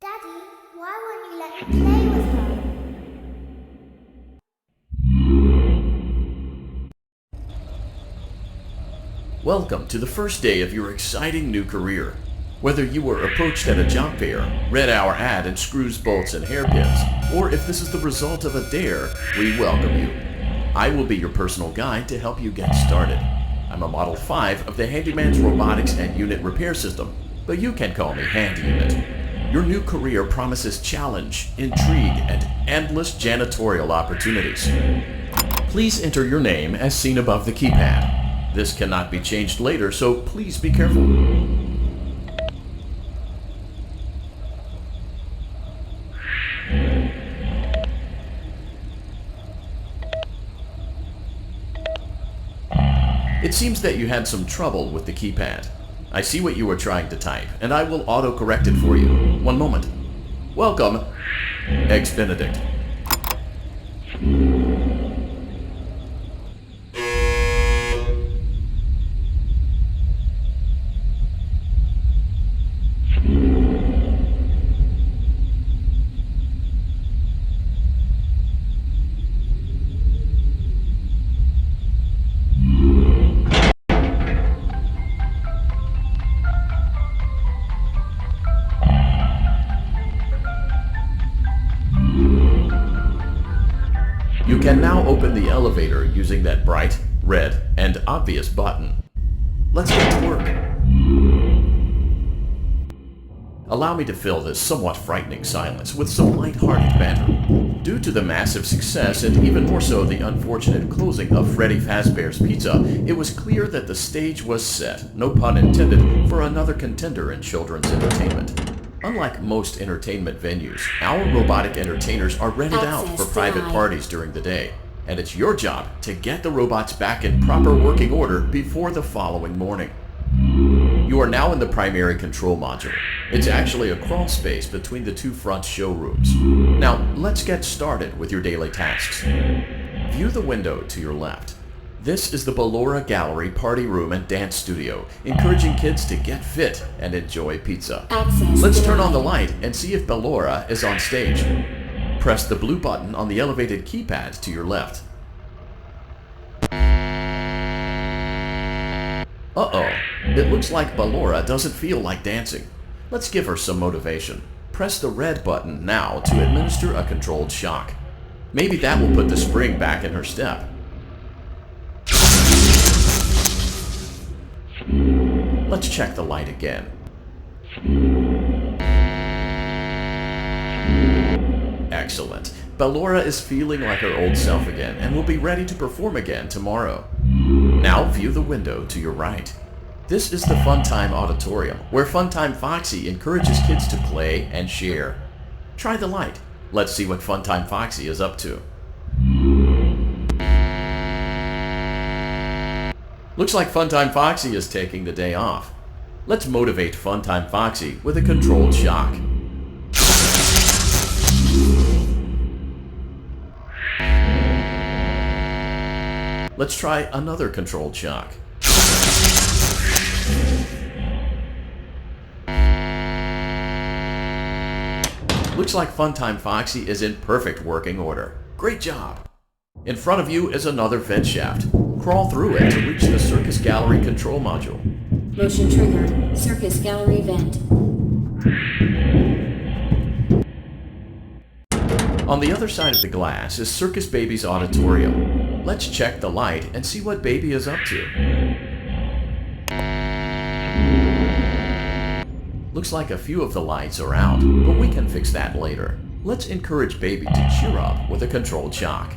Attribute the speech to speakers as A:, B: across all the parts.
A: Daddy, why won't you let me play with her?
B: Welcome to the first day of your exciting new career. Whether you were approached at a job fair, read our ad in screws, bolts, and hairpins, or if this is the result of a dare, we welcome you. I will be your personal guide to help you get started. I'm a Model 5 of the Handyman's Robotics and Unit Repair System, but you can call me Handy Unit. Your new career promises challenge, intrigue, and endless janitorial opportunities. Please enter your name as seen above the keypad. This cannot be changed later, so please be careful. It seems that you had some trouble with the keypad. I see what you were trying to type, and I will auto-correct it for you. One moment. Welcome, Eggs Benedict. You can now open the elevator using that bright, red, and obvious button. Let's get to work. Allow me to fill this somewhat frightening silence with some light-hearted banter. Due to the massive success, and even more so the unfortunate closing of Freddy Fazbear's Pizza, it was clear that the stage was set, no pun intended, for another contender in children's entertainment. Unlike most entertainment venues, our robotic entertainers are rented out for private parties during the day, and it's your job to get the robots back in proper working order before the following morning. You are now in the primary control module. It's actually a crawl space between the two front showrooms. Now, let's get started with your daily tasks. View the window to your left. This is the Ballora Gallery Party Room and Dance Studio, encouraging kids to get fit and enjoy pizza. Let's turn on the light and see if Ballora is on stage. Press the blue button on the elevated keypad to your left. Uh-oh, it looks like Ballora doesn't feel like dancing. Let's give her some motivation. Press the red button now to administer a controlled shock. Maybe that will put the spring back in her step. Let's check the light again. Excellent. Ballora is feeling like her old self again and will be ready to perform again tomorrow. Now view the window to your right. This is the Funtime Auditorium, where Funtime Foxy encourages kids to play and share. Try the light. Let's see what Funtime Foxy is up to. Looks like Funtime Foxy is taking the day off. Let's motivate Funtime Foxy with a controlled shock. Let's try another controlled shock. Looks like Funtime Foxy is in perfect working order. Great job! In front of you is another vent shaft. Crawl through it to reach the Circus Gallery control module.
C: Motion triggered. Circus Gallery vent.
B: On the other side of the glass is Circus Baby's auditorium. Let's check the light and see what Baby is up to. Looks like a few of the lights are out, but we can fix that later. Let's encourage Baby to cheer up with a controlled shock.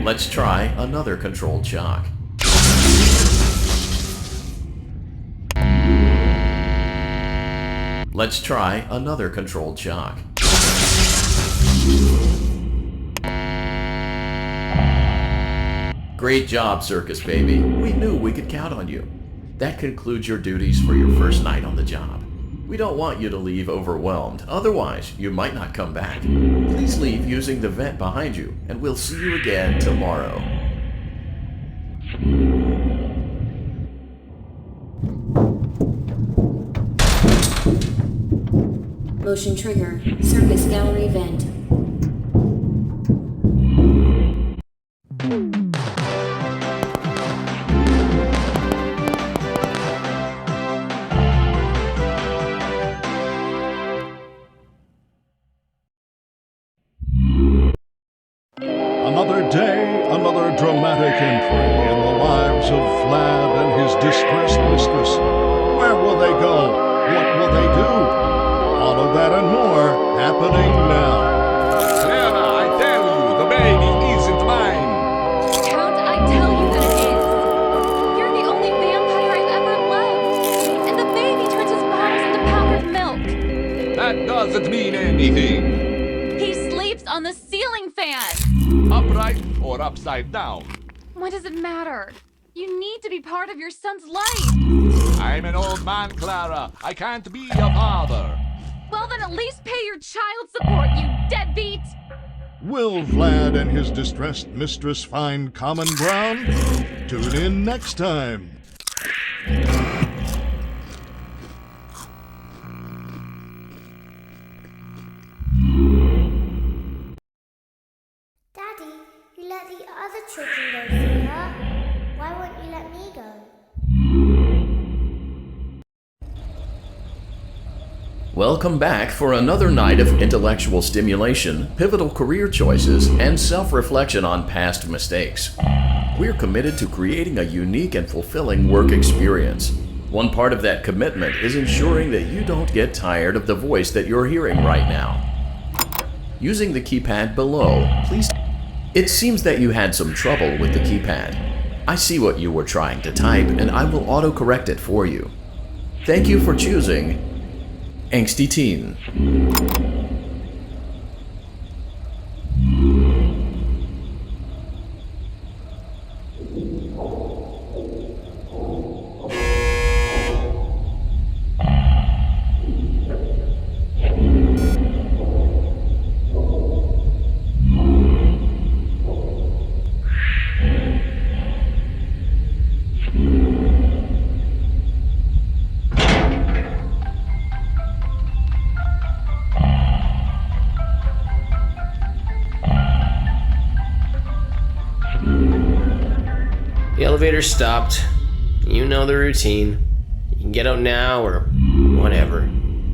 B: Let's try another controlled shock. Let's try another controlled shock. Great job, Circus Baby. We knew we could count on you. That concludes your duties for your first night on the job. We don't want you to leave overwhelmed, otherwise you might not come back. Please leave using the vent behind you, and we'll see you again tomorrow.
C: Motion trigger. Circus gallery vent.
D: Another day, another dramatic entry in the lives of Vlad and his distressed mistress. Where will they go? What will they do? All of that and more happening now.
E: Clara, I tell you, the baby isn't mine.
F: Count, I tell you that it is. You're the only vampire I've ever loved. And the baby turns his bottles into powdered milk.
E: That doesn't mean anything.
F: He sleeps on the ceiling fan.
E: Upright or upside down.
F: What does it matter? You need to be part of your son's life.
E: I'm an old man, Clara. I can't be a father.
F: Well, then at least pay your child support, you deadbeat.
D: Will Vlad and his distressed mistress find common ground? Tune in next time.
A: Daddy, you let the other children go see her. Why won't you let me go?
B: Welcome back for another night of intellectual stimulation, pivotal career choices, and self-reflection on past mistakes. We're committed to creating a unique and fulfilling work experience. One part of that commitment is ensuring that you don't get tired of the voice that you're hearing right now. Using the keypad below, please. It seems that you had some trouble with the keypad. I see what you were trying to type, and I will autocorrect it for you. Thank you for choosing Angsty Teen.
G: The elevator stopped. You know the routine. You can get out now or whatever.